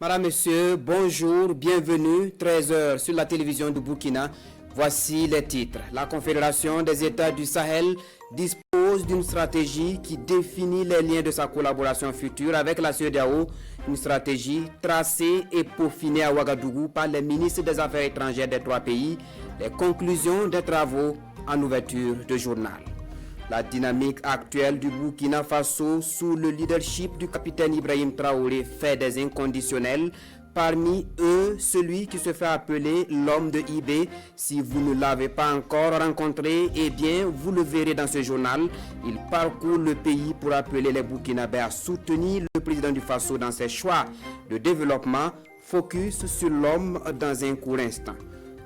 Madame, Monsieur, bonjour, bienvenue, 13 heures sur la télévision du Burkina. Voici les titres. La Confédération des États du Sahel dispose d'une stratégie qui définit les liens de sa collaboration future avec la CEDEAO, une stratégie tracée et peaufinée à Ouagadougou par les ministres des Affaires étrangères des trois pays. Les conclusions des travaux en ouverture de journal. La dynamique actuelle du Burkina Faso sous le leadership du capitaine Ibrahim Traoré fait des inconditionnels. Parmi eux, celui qui se fait appeler l'homme de IB. Si vous ne l'avez pas encore rencontré, eh bien, vous le verrez dans ce journal. Il parcourt le pays pour appeler les Burkinabés à soutenir le président du Faso dans ses choix de développement. Focus sur l'homme dans un court instant.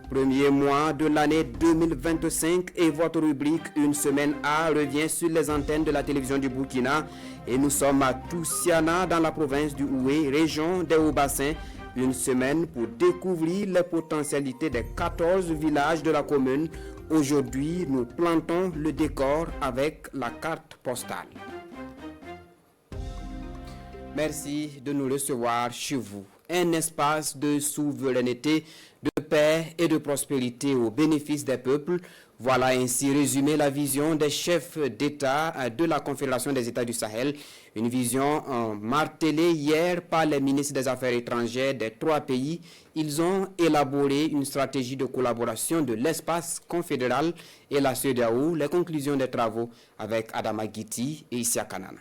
Premier mois de l'année 2025 et votre rubrique Une semaine A revient sur les antennes de la télévision du Burkina et nous sommes à Toussiana dans la province du Oué, région des Hauts-Bassins. Une semaine pour découvrir les potentialités des 14 villages de la commune. Aujourd'hui, nous plantons le décor avec la carte postale. Merci de nous recevoir chez vous. Un espace de souveraineté, de paix et de prospérité au bénéfice des peuples. Voilà ainsi résumé la vision des chefs d'État de la Confédération des États du Sahel. Une vision martelée hier par les ministres des Affaires étrangères des trois pays. Ils ont élaboré une stratégie de collaboration de l'espace confédéral et la CEDEAO. Les conclusions des travaux avec Adama Guiti et Issa Kanana.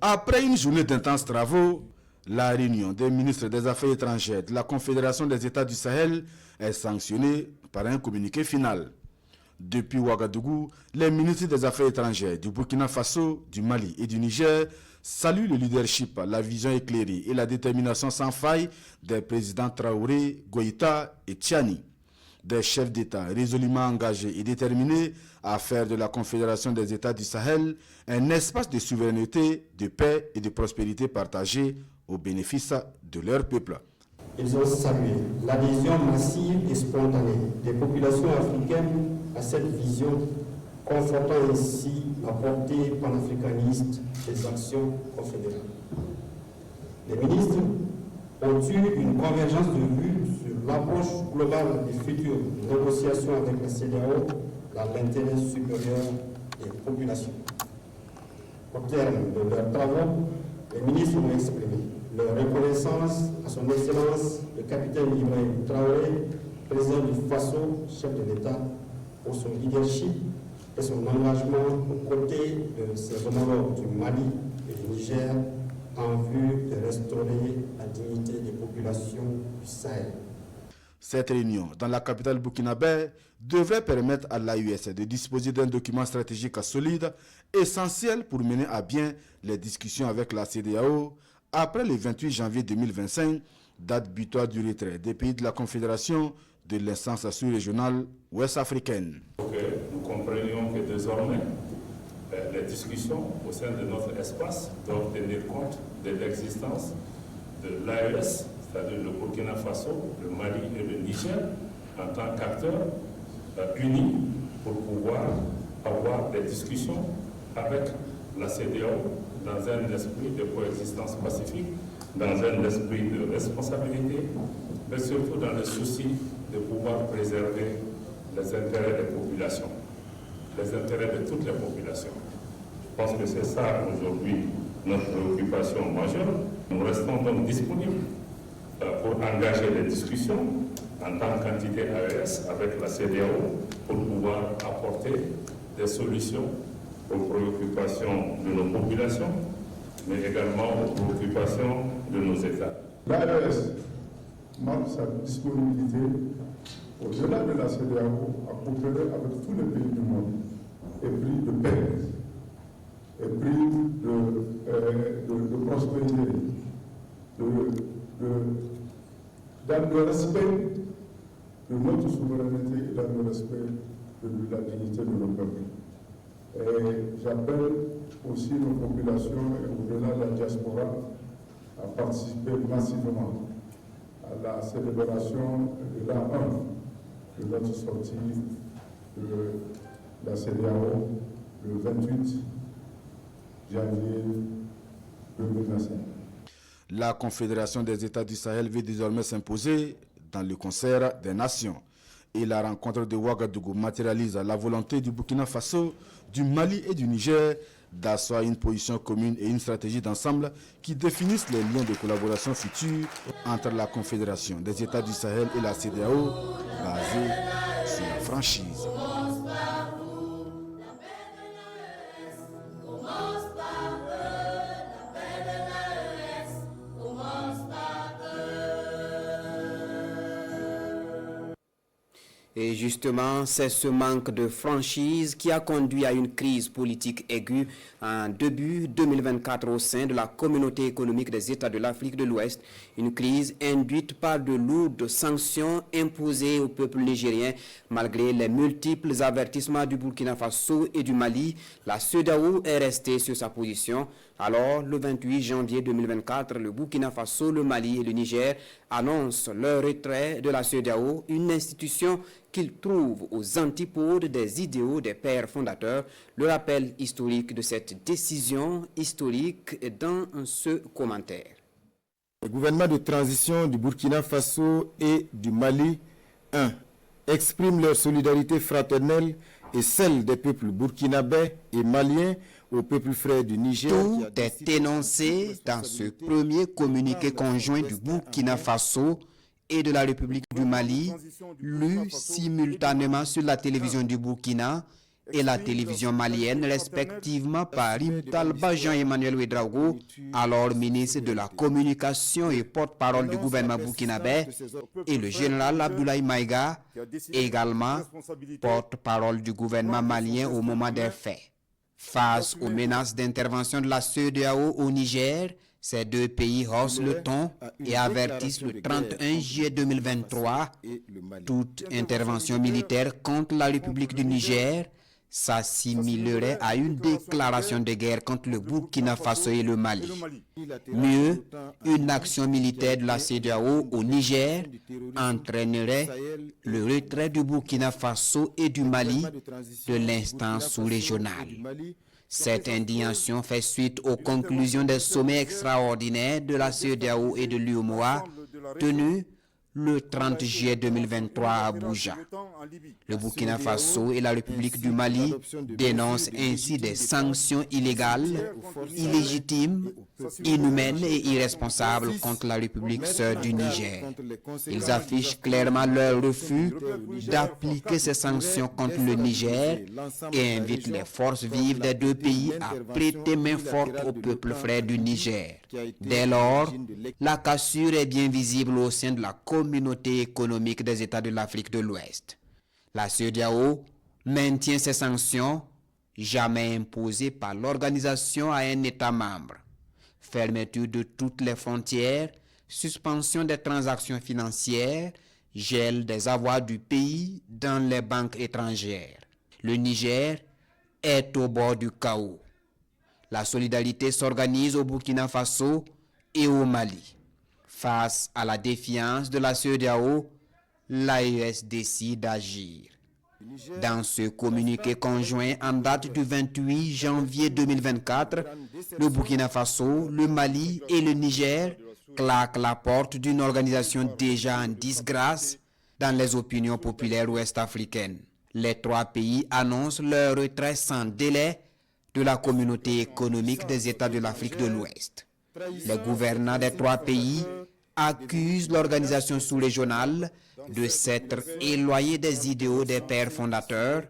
Après une journée d'intenses travaux, la réunion des ministres des Affaires étrangères de la Confédération des États du Sahel est sanctionnée par un communiqué final. Depuis Ouagadougou, les ministres des Affaires étrangères du Burkina Faso, du Mali et du Niger saluent le leadership, la vision éclairée et la détermination sans faille des présidents Traoré, Goïta et Tchani. Des chefs d'État résolument engagés et déterminés à faire de la Confédération des États du Sahel un espace de souveraineté, de paix et de prospérité partagée au bénéfice de leur peuple. Ils ont salué l'adhésion massive et spontanée des populations africaines à cette vision, confortant ainsi la portée panafricaniste des actions confédérales. Les ministres ont eu une convergence de vues sur l'approche globale des futures négociations avec la CEDEAO dans l'intérêt supérieur des populations. Au terme de leurs travaux, les ministres ont exprimé leur reconnaissance à son Excellence le capitaine Ibrahim Traoré, président du Faso, chef de l'État, pour son leadership et son engagement aux côtés de ses homologues du Mali et du Niger en vue de restaurer la dignité des populations du Sahel. Cette réunion dans la capitale burkinabé devrait permettre à l'AUS de disposer d'un document stratégique solide, essentiel pour mener à bien les discussions avec la CEDEAO après le 28 janvier 2025, date butoir du retrait des pays de la Confédération de l'instance sous-régionale ouest-africaine. Nous comprenions que désormais, les discussions au sein de notre espace doivent tenir compte de l'existence de l'AES, c'est-à-dire le Burkina Faso, le Mali et le Niger, en tant qu'acteurs unis pour pouvoir avoir des discussions avec la CEDEAO dans un esprit de coexistence pacifique, dans un esprit de responsabilité, mais surtout dans le souci de pouvoir préserver les intérêts des populations, les intérêts de toutes les populations. Je pense que c'est ça aujourd'hui notre préoccupation majeure. Nous restons donc disponibles pour engager les discussions en tant qu'entité AES avec la CEDEAO pour pouvoir apporter des solutions aux préoccupations de nos populations, mais également aux préoccupations de nos États. L'AES marque sa disponibilité au-delà de la CEDEAO à coopérer avec tous les pays du monde, épris de paix, épris de prospérité, dans le respect de notre souveraineté et dans le respect de la dignité de nos peuples. Et j'appelle aussi nos populations et au-delà de la diaspora à participer massivement à la célébration de l'an 1 de notre sortie de la CEDEAO le 28 janvier 2025. La Confédération des États du Sahel veut désormais s'imposer dans le concert des nations. Et la rencontre de Ouagadougou matérialise la volonté du Burkina Faso, du Mali et du Niger d'asseoir une position commune et une stratégie d'ensemble qui définissent les liens de collaboration futurs entre la Confédération des États du Sahel et la CEDEAO, basée sur la franchise. Et justement, c'est ce manque de franchise qui a conduit à une crise politique aiguë en début 2024 au sein de la communauté économique des États de l'Afrique de l'Ouest. Une crise induite par de lourdes sanctions imposées au peuple nigérien. Malgré les multiples avertissements du Burkina Faso et du Mali, la CEDEAO est restée sur sa position. Alors, le 28 janvier 2024, le Burkina Faso, le Mali et le Niger annoncent leur retrait de la CEDEAO, une institution qu'ils trouvent aux antipodes des idéaux des pères fondateurs. Le rappel historique de cette décision historique est dans ce commentaire. Les gouvernements de transition du Burkina Faso et du Mali, 1. expriment leur solidarité fraternelle et celle des peuples burkinabais et maliens au peuple frère du Niger. Tout est énoncé dans ce premier communiqué conjoint du Burkina Faso et de la République du Mali, lu simultanément sur la télévision du Burkina et la télévision malienne, respectivement par Talba Jean-Emmanuel Ouedraogo, alors ministre de la Communication et porte-parole du gouvernement burkinabé, et le général Abdoulaye Maïga, également porte-parole du gouvernement malien au moment des faits. Face aux menaces d'intervention de la CEDEAO au Niger, ces deux pays haussent le ton et avertissent le 31 juillet 2023 toute intervention militaire contre la République du Niger s'assimilerait à une déclaration de guerre contre le Burkina Faso et le Mali. Mieux, une action militaire de la CEDEAO au Niger entraînerait le retrait du Burkina Faso et du Mali de l'instance sous-régionale. Cette indignation fait suite aux conclusions des sommets extraordinaires de la CEDEAO et de l'UEMOA tenus le 30 juillet 2023 à Abuja. Le Burkina Faso et la République du Mali dénoncent ainsi des sanctions illégales, illégitimes, inhumaines et irresponsables contre la République sœur du Niger. Ils affichent clairement leur refus d'appliquer ces sanctions contre le Niger et invitent les forces vives des deux pays à prêter main forte au peuple frère du Niger. Dès lors, la cassure est bien visible au sein de la communauté économique des États de l'Afrique de l'Ouest. La CEDEAO maintient ces sanctions, jamais imposées par l'organisation à un État membre. Fermeture de toutes les frontières, suspension des transactions financières, gel des avoirs du pays dans les banques étrangères. Le Niger est au bord du chaos. La solidarité s'organise au Burkina Faso et au Mali. Face à la défiance de la CEDEAO, l'AES décide d'agir. Dans ce communiqué conjoint en date du 28 janvier 2024, le Burkina Faso, le Mali et le Niger claquent la porte d'une organisation déjà en disgrâce dans les opinions populaires ouest-africaines. Les trois pays annoncent leur retrait sans délai de la communauté économique des États de l'Afrique de l'Ouest. Les gouvernants des trois pays accusent l'organisation sous-régionale de s'être éloignée des idéaux des pères fondateurs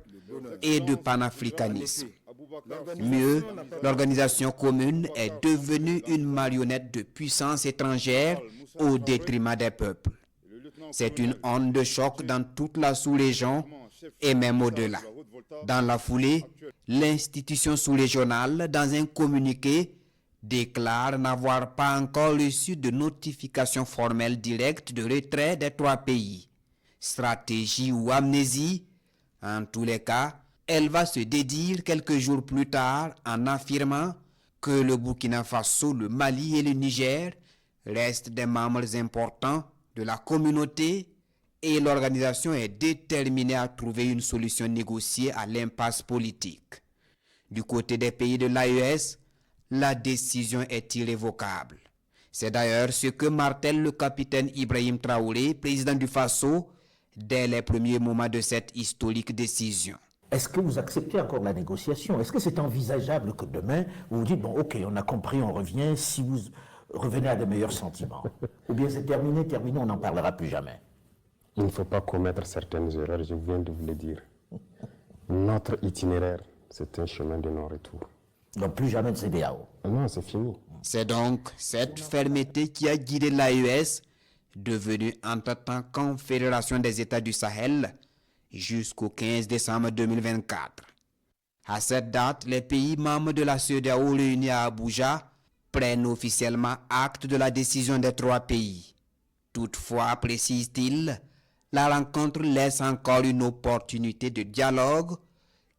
et de panafricanisme. Mieux, l'organisation commune est devenue une marionnette de puissance étrangère au détriment des peuples. C'est une onde de choc dans toute la sous-région et même au-delà. Dans la foulée, l'institution sous-régionale, dans un communiqué, déclare n'avoir pas encore reçu de notification formelle directe de retrait des trois pays. Stratégie ou amnésie, en tous les cas, elle va se dédire quelques jours plus tard en affirmant que le Burkina Faso, le Mali et le Niger restent des membres importants de la communauté et l'organisation est déterminée à trouver une solution négociée à l'impasse politique. Du côté des pays de l'AES, la décision est irrévocable. C'est d'ailleurs ce que martèle le capitaine Ibrahim Traoré, président du Faso, dès les premiers moments de cette historique décision. Est-ce que vous acceptez encore la négociation? Est-ce que c'est envisageable que demain, vous vous dites, bon, ok, on a compris, on revient, si vous revenez à de meilleurs sentiments? Ou bien c'est terminé, on n'en parlera plus jamais? Il ne faut pas commettre certaines erreurs, je viens de vous le dire. Notre itinéraire, c'est un chemin de non-retour. Donc plus jamais de CEDEAO? Non, c'est fini. C'est donc cette fermeté qui a guidé l'AES, devenue entre-temps Confédération des États du Sahel, jusqu'au 15 décembre 2024. À cette date, les pays membres de la CEDEAO réunis à Abuja prennent officiellement acte de la décision des 3 pays. Toutefois, précise-t-il, la rencontre laisse encore une opportunité de dialogue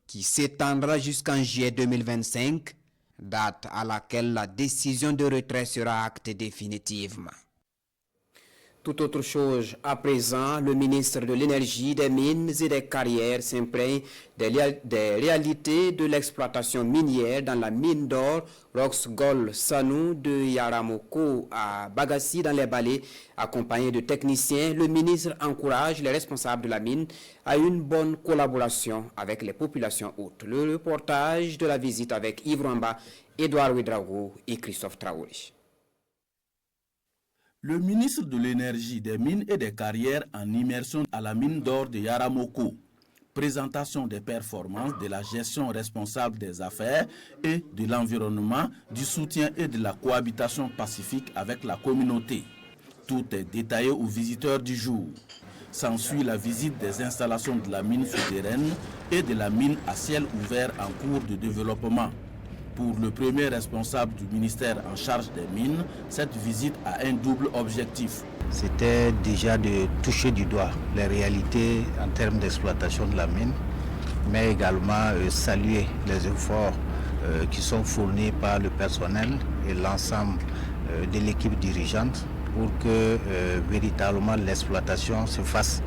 qui s'étendra jusqu'en juillet 2025, date à laquelle la décision de retrait sera actée définitivement. Tout autre chose à présent, le ministre de l'Énergie, des Mines et des Carrières s'imprègne des réalités de l'exploitation minière dans la mine d'or Roxgold Sanou de Yaramoko à Bagassi dans les Balais. Accompagné de techniciens, le ministre encourage les responsables de la mine à une bonne collaboration avec les populations hôtes. Le reportage de la visite avec Yves Ramba, Edouard Ouedraogo et Christophe Traoré. Le ministre de l'Énergie, des Mines et des Carrières en immersion à la mine d'or de Yaramoko. Présentation des performances, de la gestion responsable des affaires et de l'environnement, du soutien et de la cohabitation pacifique avec la communauté. Tout est détaillé aux visiteurs du jour. S'ensuit la visite des installations de la mine souterraine et de la mine à ciel ouvert en cours de développement. Pour le premier responsable du ministère en charge des mines, cette visite a un double objectif. C'était déjà de toucher du doigt les réalités en termes d'exploitation de la mine, mais également saluer les efforts qui sont fournis par le personnel et l'ensemble de l'équipe dirigeante pour que véritablement l'exploitation se fasse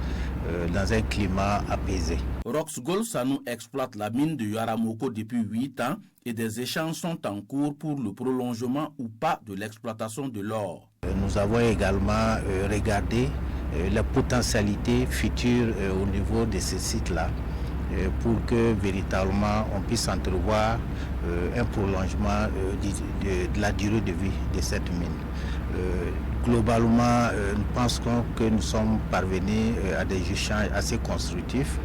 dans un climat apaisé. Roxgold Sanou exploite la mine de Yaramoko depuis 8 ans et des échanges sont en cours pour le prolongement ou pas de l'exploitation de l'or. Nous avons également regardé les potentialités futures au niveau de ces sites-là pour que véritablement on puisse entrevoir un prolongement de la durée de vie de cette mine. Globalement, nous pensons que nous sommes parvenus à des échanges assez constructifs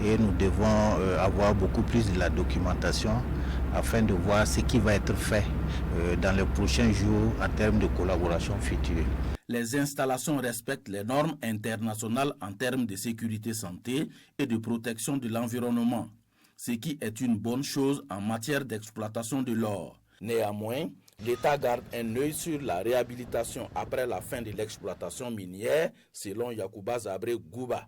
et nous devons avoir beaucoup plus de la documentation afin de voir ce qui va être fait dans les prochains jours en termes de collaboration future. Les installations respectent les normes internationales en termes de sécurité santé et de protection de l'environnement, ce qui est une bonne chose en matière d'exploitation de l'or. Néanmoins, l'État garde un œil sur la réhabilitation après la fin de l'exploitation minière, selon Yacouba Zabré Gouba.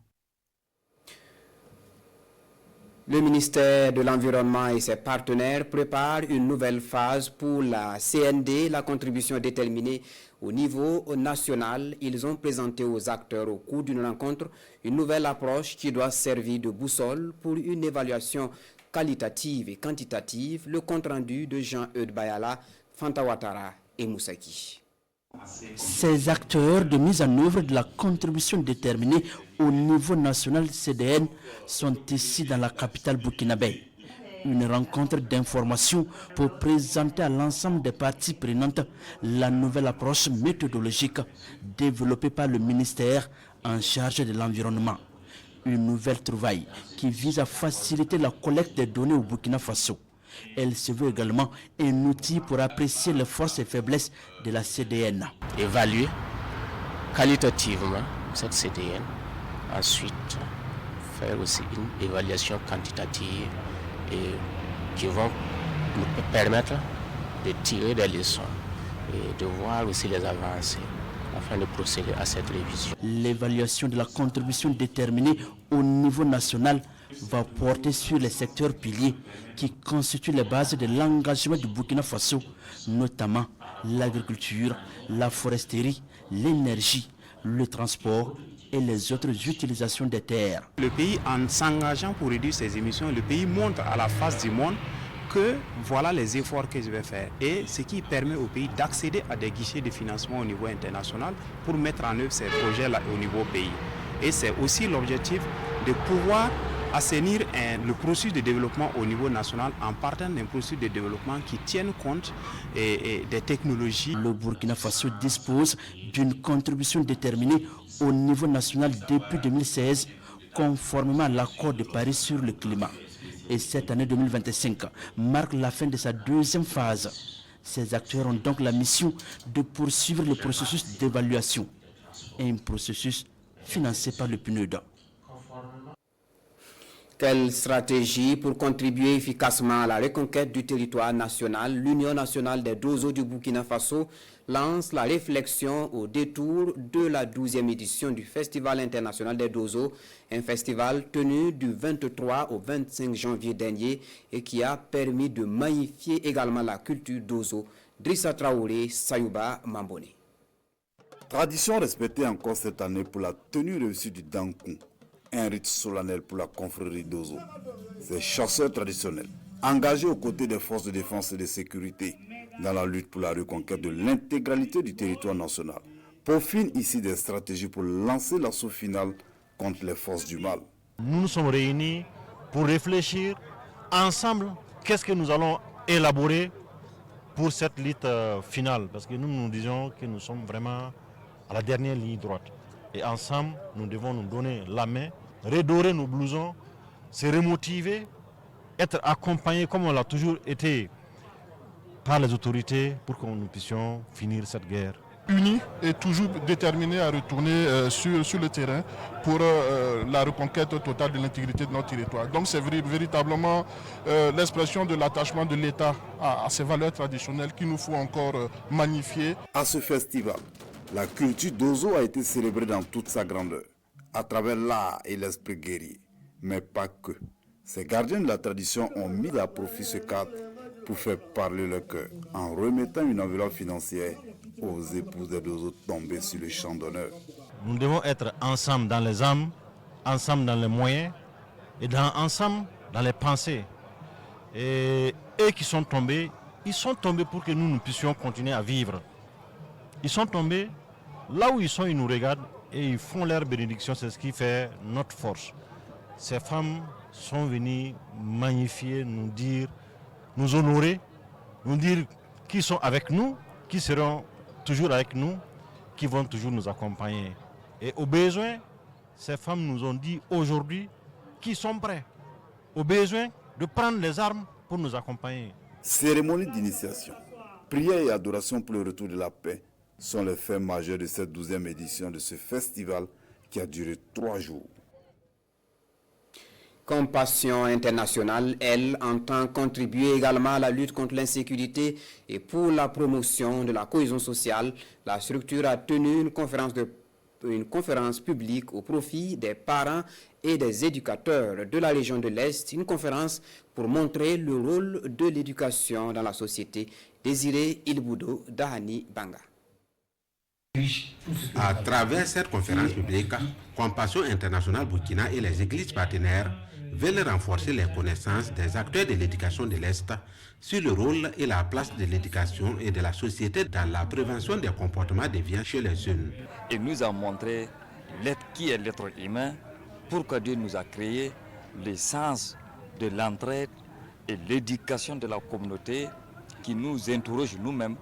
Le ministère de l'Environnement et ses partenaires préparent une nouvelle phase pour la CND, la contribution déterminée au niveau national. Ils ont présenté aux acteurs au cours d'une rencontre une nouvelle approche qui doit servir de boussole pour une évaluation qualitative et quantitative. Le compte-rendu de Jean-Eudes Bayala, Fanta Ouattara et Moussaki. Ces acteurs de mise en œuvre de la contribution déterminée au niveau national CDN sont ici dans la capitale burkinabé. Une rencontre d'information pour présenter à l'ensemble des parties prenantes la nouvelle approche méthodologique développée par le ministère en charge de l'environnement. Une nouvelle trouvaille qui vise à faciliter la collecte des données au Burkina Faso. Elle se veut également un outil pour apprécier les forces et faiblesses de la CDN. Évaluer qualitativement cette CDN, ensuite faire aussi une évaluation quantitative et qui vont nous permettre de tirer des leçons et de voir aussi les avancées afin de procéder à cette révision. L'évaluation de la contribution déterminée au niveau national va porter sur les secteurs piliers qui constituent les bases de l'engagement du Burkina Faso, notamment l'agriculture, la foresterie, l'énergie, le transport et les autres utilisations des terres. Le pays, en s'engageant pour réduire ses émissions, le pays montre à la face du monde que voilà les efforts que je vais faire. Et ce qui permet au pays d'accéder à des guichets de financement au niveau international pour mettre en œuvre ces projets-là au niveau pays. Et c'est aussi l'objectif de pouvoir assainir le processus de développement au niveau national en partant d'un processus de développement qui tienne compte des technologies. Le Burkina Faso dispose d'une contribution déterminée au niveau national depuis 2016, conformément à l'accord de Paris sur le climat. Et cette année 2025 marque la fin de sa deuxième phase. Ces acteurs ont donc la mission de poursuivre le processus d'évaluation, un processus financé par le PNUD. Quelle stratégie pour contribuer efficacement à la reconquête du territoire national? L'Union nationale des Dozo du Burkina Faso lance la réflexion au détour de la 12e édition du Festival international des Dozo, un festival tenu du 23 au 25 janvier dernier et qui a permis de magnifier également la culture Dozo. Drissa Traoré, Sayouba Mamboni. Tradition respectée encore cette année pour la tenue réussie du Dankou. Un rite solennel pour la confrérie d'Ozo. Ces chasseurs traditionnels, engagés aux côtés des forces de défense et de sécurité dans la lutte pour la reconquête de l'intégralité du territoire national, peaufinent ici des stratégies pour lancer l'assaut final contre les forces du mal. Nous nous sommes réunis pour réfléchir ensemble qu'est-ce que nous allons élaborer pour cette lutte finale, parce que nous disons que nous sommes vraiment à la dernière ligne droite. Et ensemble, nous devons nous donner la main, redorer nos blousons, se remotiver, être accompagnés comme on l'a toujours été par les autorités pour que nous puissions finir cette guerre. Unis et toujours déterminés à retourner sur le terrain pour la reconquête totale de l'intégrité de notre territoire. Donc c'est véritablement l'expression de l'attachement de l'État à ces valeurs traditionnelles qu'il nous faut encore magnifier. À ce festival, la culture d'Ozo a été célébrée dans toute sa grandeur, à travers l'art et l'esprit guerrier. Mais pas que. Ces gardiens de la tradition ont mis à profit ce cadre pour faire parler leur cœur, en remettant une enveloppe financière aux épouses des Dozo tombés sur le champ d'honneur. Nous devons être ensemble dans les âmes, ensemble dans les moyens et ensemble dans les pensées. Et eux qui sont tombés, ils sont tombés pour que nous puissions continuer à vivre. Ils sont tombés, là où ils sont, ils nous regardent et ils font leur bénédiction, c'est ce qui fait notre force. Ces femmes sont venues magnifier, nous dire, nous honorer, nous dire qu'ils sont avec nous, qui seront toujours avec nous, qui vont toujours nous accompagner. Et au besoin, ces femmes nous ont dit aujourd'hui qu'ils sont prêts, au besoin de prendre les armes pour nous accompagner. Cérémonie d'initiation, prière et adoration pour le retour de la paix sont les faits majeurs de cette 12e édition de ce festival qui a duré 3 jours. Compassion internationale, elle, entend contribuer également à la lutte contre l'insécurité et pour la promotion de la cohésion sociale. La structure a tenu une conférence publique au profit des parents et des éducateurs de la région de l'Est, une conférence pour montrer le rôle de l'éducation dans la société. Désiré Ilboudo, Dahani Banga. À travers cette conférence publique, Compassion internationale Burkina et les églises partenaires veulent renforcer les connaissances des acteurs de l'éducation de l'Est sur le rôle et la place de l'éducation et de la société dans la prévention des comportements déviants chez les jeunes. Il nous a montré qui est l'être humain, pourquoi Dieu nous a créé, l'essence de l'entraide et l'éducation de la communauté qui nous interroge nous-mêmes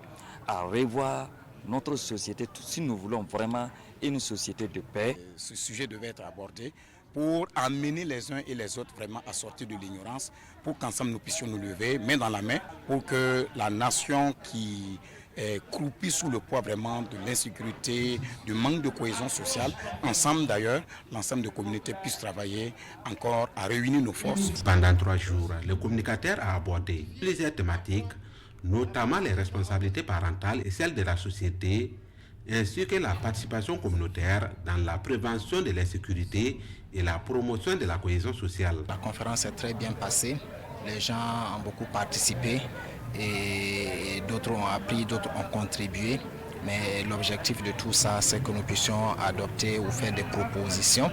à revoir notre société si nous voulons vraiment une société de paix. Ce sujet devait être abordé pour amener les uns et les autres vraiment à sortir de l'ignorance, pour qu'ensemble nous puissions nous lever, main dans la main, pour que la nation qui est croupie sous le poids vraiment de l'insécurité, du manque de cohésion sociale, ensemble d'ailleurs, l'ensemble des communautés puissent travailler encore à réunir nos forces. Pendant 3 jours, le communicateur a abordé plusieurs thématiques, notamment les responsabilités parentales et celles de la société, ainsi que la participation communautaire dans la prévention de l'insécurité et la promotion de la cohésion sociale. La conférence est très bien passée, les gens ont beaucoup participé et d'autres ont appris, d'autres ont contribué. Mais l'objectif de tout ça, c'est que nous puissions adopter ou faire des propositions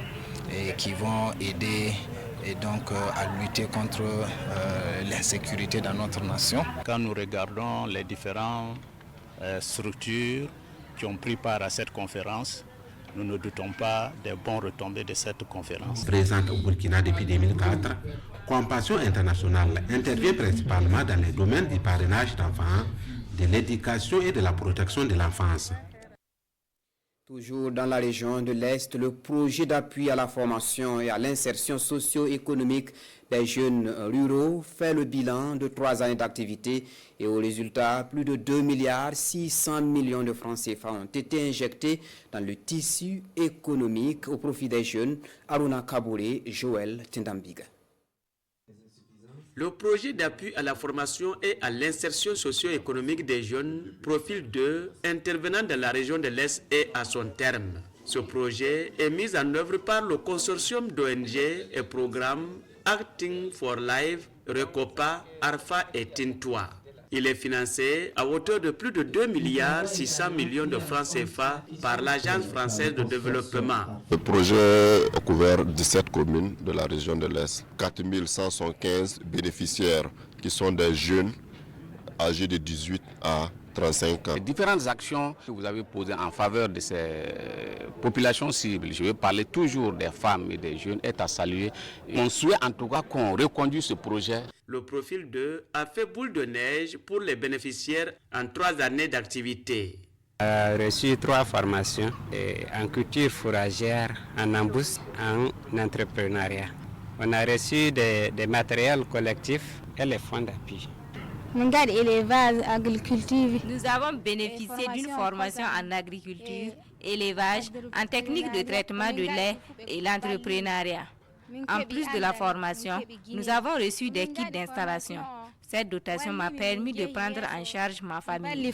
qui vont aider et donc à lutter contre l'insécurité dans notre nation. Quand nous regardons les différentes structures qui ont pris part à cette conférence, nous ne doutons pas des bons retombées de cette conférence. Présente au Burkina depuis 2004, Compassion Internationale intervient principalement dans les domaines du parrainage d'enfants, de l'éducation et de la protection de l'enfance. Toujours dans la région de l'Est, le projet d'appui à la formation et à l'insertion socio-économique des jeunes ruraux fait le bilan de 3 années d'activité et au résultat, plus de 2,6 milliards de francs CFA ont été injectés dans le tissu économique au profit des jeunes. Aruna Kabouré, Joël Tindambiga. Le projet d'appui à la formation et à l'insertion socio-économique des jeunes, profil 2, intervenant dans la région de l'Est, est à son terme. Ce projet est mis en œuvre par le consortium d'ONG et programmes Acting for Life, Recopa, ARFA et Tintoa. Il est financé à hauteur de plus de 2,6 milliards de francs CFA par l'Agence française de développement. Le projet a couvert 17 communes de la région de l'Est, 4175 bénéficiaires qui sont des jeunes âgés de 18 à 35 ans. Les différentes actions que vous avez posées en faveur de ces populations cibles, je vais parler toujours des femmes et des jeunes, est à saluer. On souhaite en tout cas qu'on reconduise ce projet. Le profil 2 a fait boule de neige pour les bénéficiaires en 3 années d'activité. On a reçu 3 formations en culture fourragère, en embouche, en entrepreneuriat. On a reçu des matériels collectifs et les fonds d'appui. Nous avons bénéficié d'une formation en agriculture, élevage, en technique de traitement de lait et l'entrepreneuriat. En plus de la formation, nous avons reçu des kits d'installation. Cette dotation m'a permis de prendre en charge ma famille.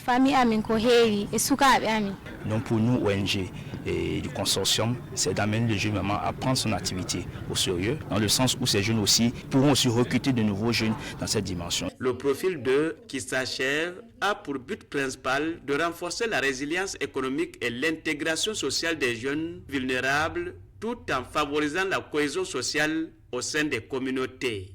Donc pour nous, ONG et du consortium, c'est d'amener les jeunes à prendre son activité au sérieux, dans le sens où ces jeunes aussi pourront aussi recruter de nouveaux jeunes dans cette dimension. Le profil 2 qui s'achève a pour but principal de renforcer la résilience économique et l'intégration sociale des jeunes vulnérables, tout en favorisant la cohésion sociale au sein des communautés.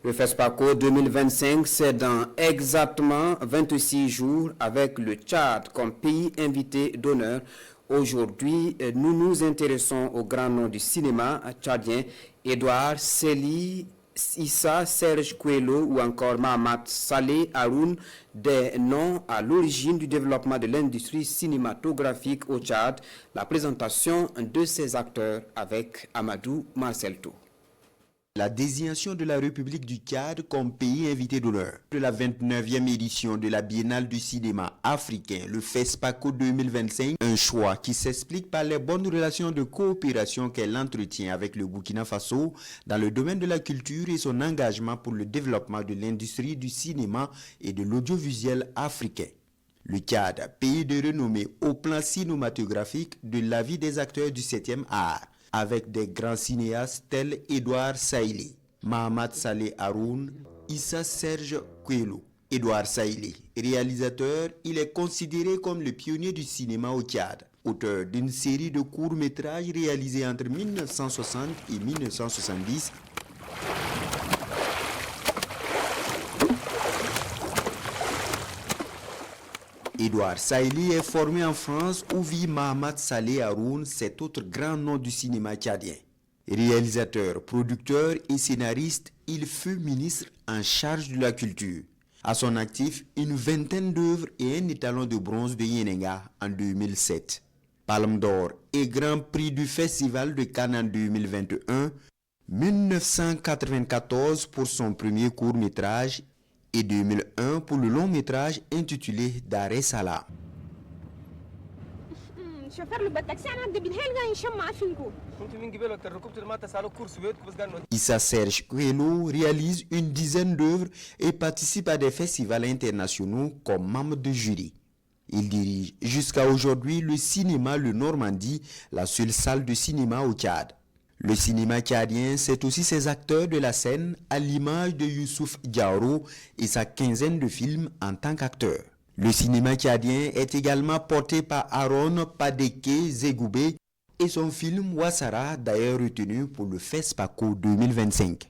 Le FESPACO 2025, c'est dans exactement 26 jours avec le Tchad comme pays invité d'honneur. Aujourd'hui, nous nous intéressons au grand nom du cinéma tchadien, Edouard Sely, Issa Serge Kouelo ou encore Mahamat Saleh Haroun, des noms à l'origine du développement de l'industrie cinématographique au Tchad. La présentation de ces acteurs avec Amadou Marcelto. La désignation de la République du Tchad comme pays invité d'honneur de la 29e édition de la Biennale du cinéma africain, le FESPACO 2025, un choix qui s'explique par les bonnes relations de coopération qu'elle entretient avec le Burkina Faso dans le domaine de la culture et son engagement pour le développement de l'industrie du cinéma et de l'audiovisuel africain. Le Tchad, pays de renommée au plan cinématographique de la vie des acteurs du 7e art, avec des grands cinéastes tels Edouard Saïli, Mahamat Saleh Haroun, Issa Serge Kouelo. Edouard Saïli, réalisateur, il est considéré comme le pionnier du cinéma au Tchad, auteur d'une série de courts-métrages réalisés entre 1960 et 1970. Edouard Saïli est formé en France où vit Mahamat Saleh Haroun, cet autre grand nom du cinéma tchadien. Réalisateur, producteur et scénariste, il fut ministre en charge de la culture. À son actif, une vingtaine d'œuvres et un étalon de bronze de Yenenga en 2007. Palme d'or et Grand Prix du Festival de Cannes en 2021, 1994 pour son premier court-métrage et 2001 pour le long-métrage intitulé Dar es Salaam. Issa Serge Kouelo réalise une dizaine d'œuvres et participe à des festivals internationaux comme membre de jury. Il dirige jusqu'à aujourd'hui le cinéma Le Normandie, la seule salle de cinéma au Tchad. Le cinéma tchadien, c'est aussi ses acteurs de la scène, à l'image de Youssouf Diawara et sa quinzaine de films en tant qu'acteur. Le cinéma tchadien est également porté par Aaron Padeke Zegoubé et son film Ouassara, d'ailleurs retenu pour le FESPACO 2025.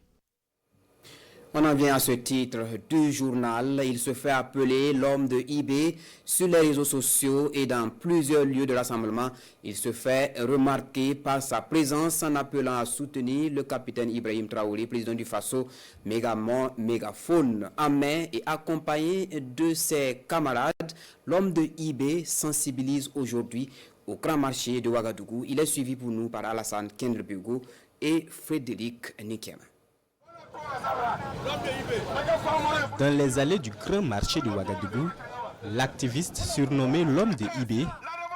On en vient à ce titre du journal. Il se fait appeler l'homme de IB sur les réseaux sociaux et dans plusieurs lieux de rassemblement. Il se fait remarquer par sa présence en appelant à soutenir le capitaine Ibrahim Traoré, président du Faso, mégaphone en main et accompagné de ses camarades. L'homme de IB sensibilise aujourd'hui au grand marché de Ouagadougou. Il est suivi pour nous par Alassane Kendrebugo et Frédéric Nikem. Dans les allées du grand marché de Ouagadougou, l'activiste surnommé l'homme de IB,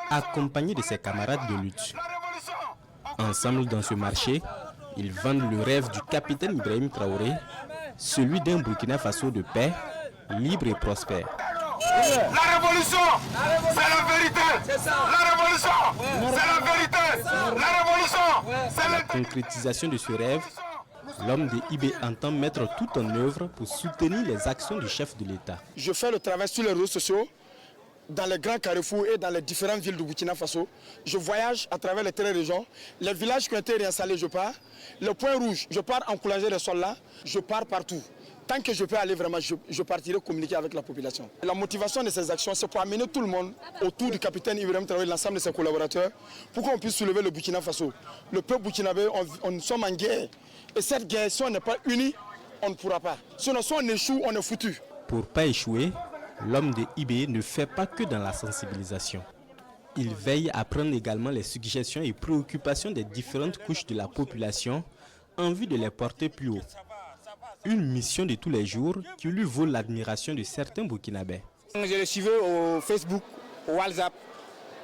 accompagné de ses camarades de lutte. Ensemble dans ce marché, ils vendent le rêve du capitaine Ibrahim Traoré, celui d'un Burkina Faso de paix, libre et prospère. La révolution, c'est la vérité. La révolution, c'est la vérité. La révolution, c'est la concrétisation de ce rêve. L'homme de IB entend mettre tout en œuvre pour soutenir les actions du chef de l'État. Je fais le travail sur les réseaux sociaux, dans les grands carrefours et dans les différentes villes du Burkina Faso. Je voyage à travers les 13 régions. Les villages qui ont été réinstallés, je pars. Le point rouge, je pars encourager les soldats. Je pars partout. Tant que je peux aller vraiment, je partirai communiquer avec la population. La motivation de ces actions, c'est pour amener tout le monde autour du capitaine Ibrahim Traoré, l'ensemble de ses collaborateurs, pour qu'on puisse soulever le Burkina Faso. Le peuple burkinabé, on sommes en guerre. Et cette guerre, si on n'est pas unis, on ne pourra pas. Sinon, si on échoue, on est foutu. Pour ne pas échouer, l'homme de IB ne fait pas que dans la sensibilisation. Il veille à prendre également les suggestions et préoccupations des différentes couches de la population en vue de les porter plus haut. Une mission de tous les jours qui lui vaut l'admiration de certains Burkinabés. Je le suivais au Facebook, au WhatsApp.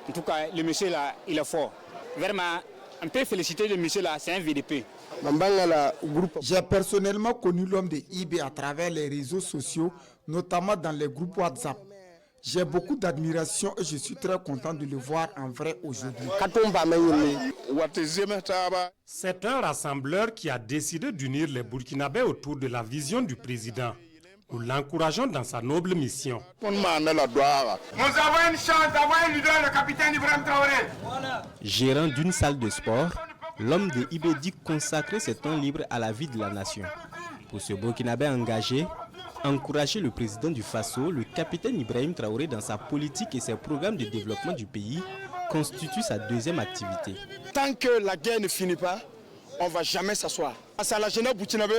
En tout cas, le monsieur là, il est fort. Vraiment, on peut féliciter le monsieur là, c'est un VDP. J'ai personnellement connu l'homme de IB à travers les réseaux sociaux, notamment dans les groupes WhatsApp. J'ai beaucoup d'admiration et je suis très content de le voir en vrai aujourd'hui. C'est un rassembleur qui a décidé d'unir les Burkinabés autour de la vision du président. Nous l'encourageons dans sa noble mission. Nous avons une chance d'avoir un leader, le capitaine Ibrahim Traoré. Gérant d'une salle de sport, l'homme de IB dit consacrer ses temps libres à la vie de la nation. Pour ce Burkinabé engagé, encourager le président du Faso, le capitaine Ibrahim Traoré, dans sa politique et ses programmes de développement du pays constitue sa deuxième activité. Tant que la guerre ne finit pas, on ne va jamais s'asseoir. C'est à la jeunesse burkinabé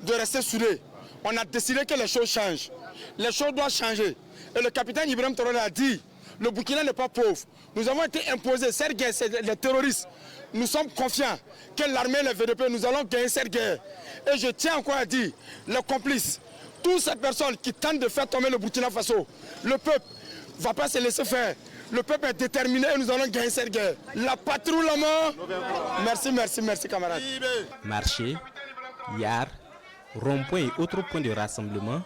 de rester soudée. On a décidé que les choses changent. Les choses doivent changer. Et le capitaine Ibrahim Traoré a dit, le Burkina n'est pas pauvre. Nous avons été imposés, cette guerre, c'est les terroristes. Nous sommes confiants que l'armée et les VDP, nous allons gagner cette guerre. Et je tiens encore à dire, les complices, toutes ces personnes qui tentent de faire tomber le Burkina Faso, le peuple ne va pas se laisser faire. Le peuple est déterminé et nous allons gagner cette guerre. La patrie ou la mort. Merci camarades. Marché, Yar, rond-point et autres points de rassemblement,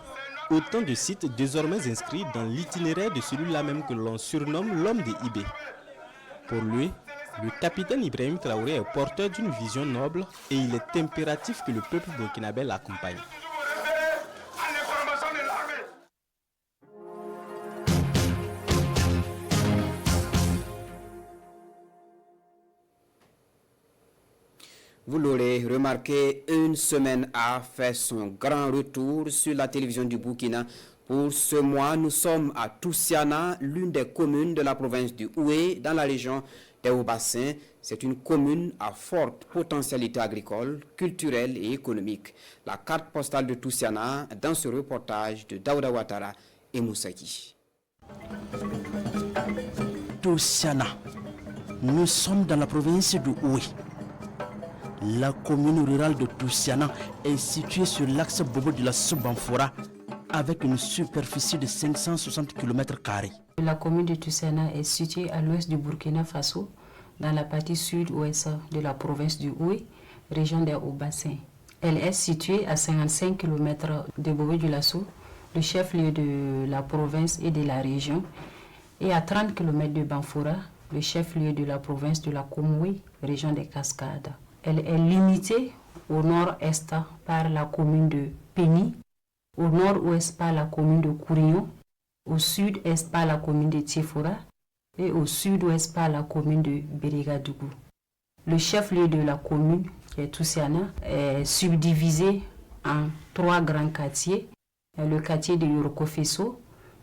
autant de sites désormais inscrits dans l'itinéraire de celui-là même que l'on surnomme l'homme de IB. Pour lui, le capitaine Ibrahim Traoré est porteur d'une vision noble et il est impératif que le peuple burkinabé l'accompagne. Vous l'aurez remarqué, une semaine a fait son grand retour sur la télévision du Burkina. Pour ce mois, nous sommes à Toussiana, l'une des communes de la province du Houé, dans la région des Hauts-Bassins. C'est une commune à forte potentialité agricole, culturelle et économique. La carte postale de Toussiana dans ce reportage de Daouda Ouattara et Moussaki. Toussiana, nous sommes dans la province du Houé. La commune rurale de Toussiana est située sur l'axe Bobo de la Soubanfora avec une superficie de 560 km². La commune de Toussiana est située à l'ouest du Burkina Faso, dans la partie sud-ouest de la province du Houé, région des Hauts-Bassins. Elle est située à 55 km de Bobo du Lasso, le chef-lieu de la province et de la région, et à 30 km de Banfora, le chef-lieu de la province de la Komoué, région des Cascades. Elle est limitée au nord-est par la commune de Péni, au nord-ouest par la commune de Kourignon, au sud-est par la commune de Tiefora et au sud-ouest par la commune de Bérigadougou. Le chef-lieu de la commune, qui est Toussiana, est subdivisé en 3 grands quartiers. Le quartier de Yorokofeso,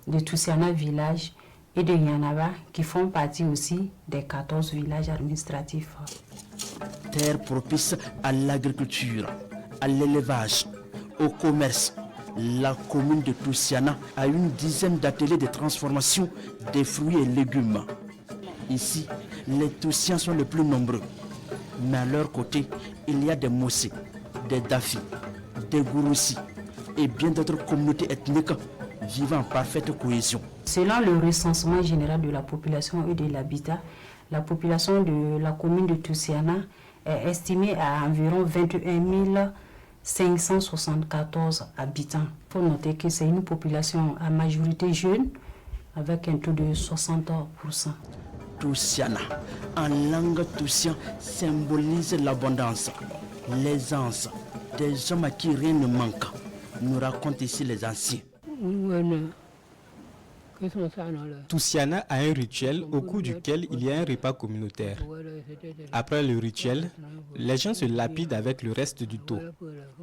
de Toussiana village et de Yanaba, qui font partie aussi des 14 villages administratifs. Terre propice à l'agriculture, à l'élevage, au commerce. La commune de Toussiana a une dizaine d'ateliers de transformation des fruits et légumes. Ici, les Toussiens sont les plus nombreux. Mais à leur côté, il y a des Mossé, des Dafi, des Gouroussi et bien d'autres communautés ethniques vivant en parfaite cohésion. Selon le recensement général de la population et de l'habitat, la population de la commune de Toussiana est estimée à environ 21 574 habitants. Il faut noter que c'est une population à majorité jeune avec un taux de 60%. Toussiana, en langue toussien, symbolise l'abondance, l'aisance, des hommes à qui rien ne manque, nous racontent ici les anciens. Toussiana a un rituel au cours duquel il y a un repas communautaire. Après le rituel, les gens se lapident avec le reste du taux.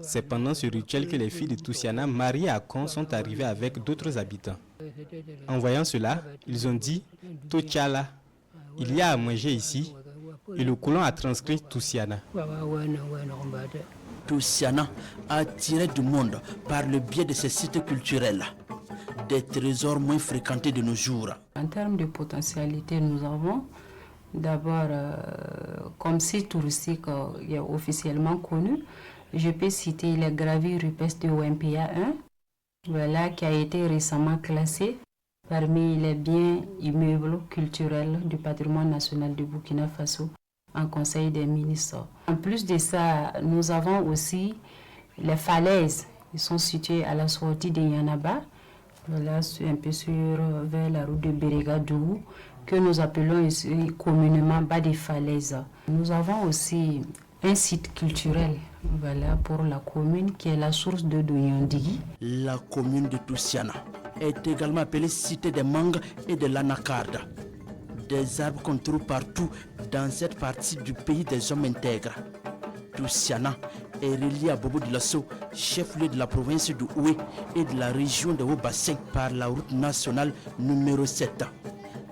C'est pendant ce rituel que les filles de Toussiana mariées à Kon sont arrivées avec d'autres habitants. En voyant cela, ils ont dit « Tochala ». Il y a à manger ici, et le colon a transcrit Toussiana. Toussiana a attiré du monde par le biais de ses sites culturels, des trésors moins fréquentés de nos jours. En termes de potentialité, nous avons d'abord, comme site touristique officiellement connu, je peux citer les graviers rupestres de Wempia 1, voilà, qui a été récemment classé parmi les biens immeubles culturels du patrimoine national de Burkina Faso en Conseil des ministres. En plus de ça, nous avons aussi les falaises. Ils sont situées à la sortie de Yanaba, voilà, un peu vers la route de Bérégadou, que nous appelons ici communément Bas des Falaises. Nous avons aussi un site culturel, voilà, pour la commune qui est la source de Dounyandigi. La commune de Toussiana est également appelée cité des mangues et de l'anacarde. Des arbres qu'on trouve partout dans cette partie du pays des hommes intègres. Toussiana est reliée à Bobo Dioulasso, chef-lieu de la province du Oué et de la région de Haut-Bassin par la route nationale numéro 7.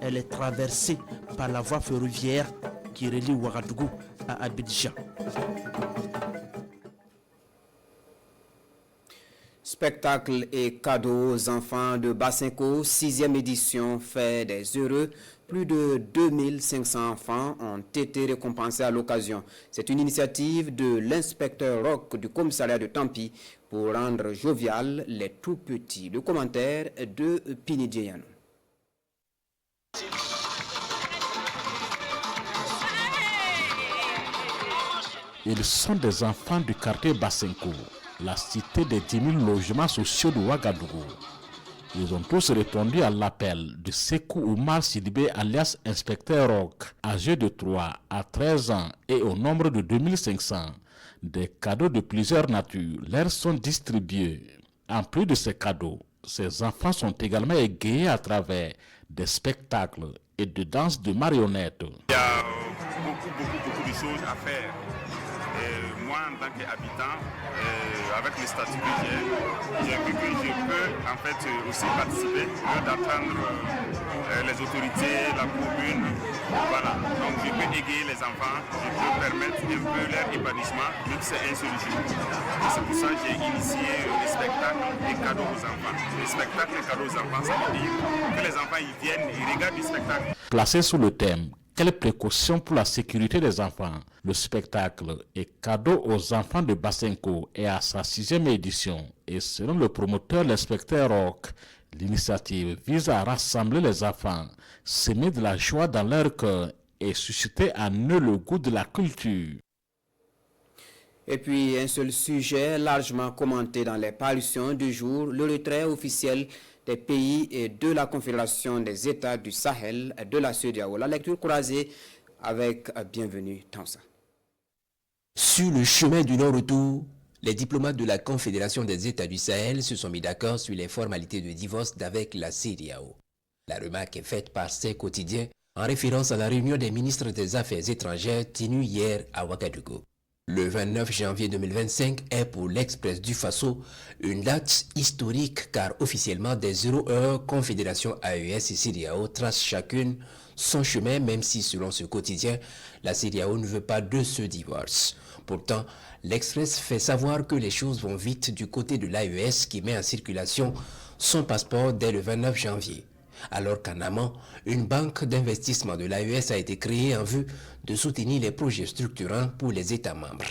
Elle est traversée par la voie ferroviaire qui relie Ouagadougou à Abidjan. Spectacle et cadeaux aux enfants de Bassinko, 6e édition fait des heureux. Plus de 2500 enfants ont été récompensés à l'occasion. C'est une initiative de l'inspecteur Rock du commissariat de Tampi pour rendre jovial les tout petits. Le commentaire de Pini Djeyano. Ils sont des enfants du quartier Bassinko, la cité des 10 000 logements sociaux de Ouagadougou. Ils ont tous répondu à l'appel de Sekou Oumar Sidibé alias Inspecteur Rock, âgé de 3 à 13 ans et au nombre de 2500. Des cadeaux de plusieurs natures leur sont distribués. En plus de ces cadeaux, ces enfants sont également égayés à travers des spectacles et de danses de marionnettes. Il y a beaucoup de choses à faire. Et moi, en tant qu'habitant, avec le statut que j'ai vu que je peux en fait aussi participer, d'attendre les autorités, la commune. Voilà. Donc je peux égayer les enfants, je peux permettre un peu leur épanouissement, vu que c'est un seul jour. Et c'est pour ça que j'ai initié les spectacles et cadeaux aux enfants. Les spectacles et cadeaux aux enfants, ça veut dire que les enfants ils viennent, ils regardent du spectacle. Placé sous le thème quelles précautions pour la sécurité des enfants? Le spectacle et cadeau aux enfants de Bassinko est à sa 6e édition et selon le promoteur, l'inspecteur Rock, l'initiative vise à rassembler les enfants, semer de la joie dans leur cœur et susciter en eux le goût de la culture. Et puis un seul sujet largement commenté dans les parutions du jour, le retrait officiel des pays et de la Confédération des États du Sahel de la CEDEAO. La lecture croisée avec Bienvenue Tansa. Sur le chemin du non-retour, les diplomates de la Confédération des États du Sahel se sont mis d'accord sur les formalités de divorce d'avec la CEDEAO. La remarque est faite par ces quotidiens en référence à la réunion des ministres des Affaires étrangères tenue hier à Ouagadougou. Le 29 janvier 2025 est pour l'Express du Faso une date historique car officiellement des 0 heures Confédération AES et CEDEAO tracent chacune son chemin, même si selon ce quotidien, la CEDEAO ne veut pas de ce divorce. Pourtant, l'Express fait savoir que les choses vont vite du côté de l'AES qui met en circulation son passeport dès le 29 janvier. Alors qu'en amont, une banque d'investissement de l'AES a été créée en vue de soutenir les projets structurants pour les États membres.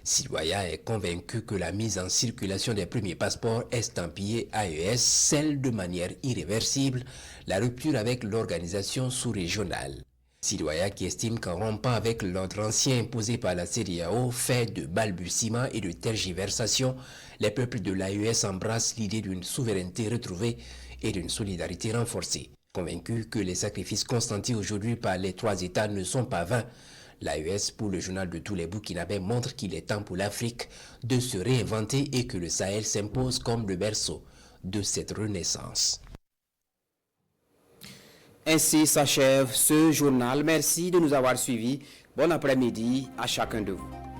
Siloya est convaincu que la mise en circulation des premiers passeports estampillés AES scelle de manière irréversible la rupture avec l'organisation sous-régionale. Siloya qui estime qu'en rompant avec l'ordre ancien imposé par la CEDEAO, fait de balbutiements et de tergiversations, les peuples de l'AES embrassent l'idée d'une souveraineté retrouvée et d'une solidarité renforcée. Convaincu que les sacrifices consentis aujourd'hui par les 3 États ne sont pas vains, l'AES pour le journal de tous les Burkinabés montre qu'il est temps pour l'Afrique de se réinventer et que le Sahel s'impose comme le berceau de cette renaissance. Ainsi s'achève ce journal. Merci de nous avoir suivis. Bon après-midi à chacun de vous.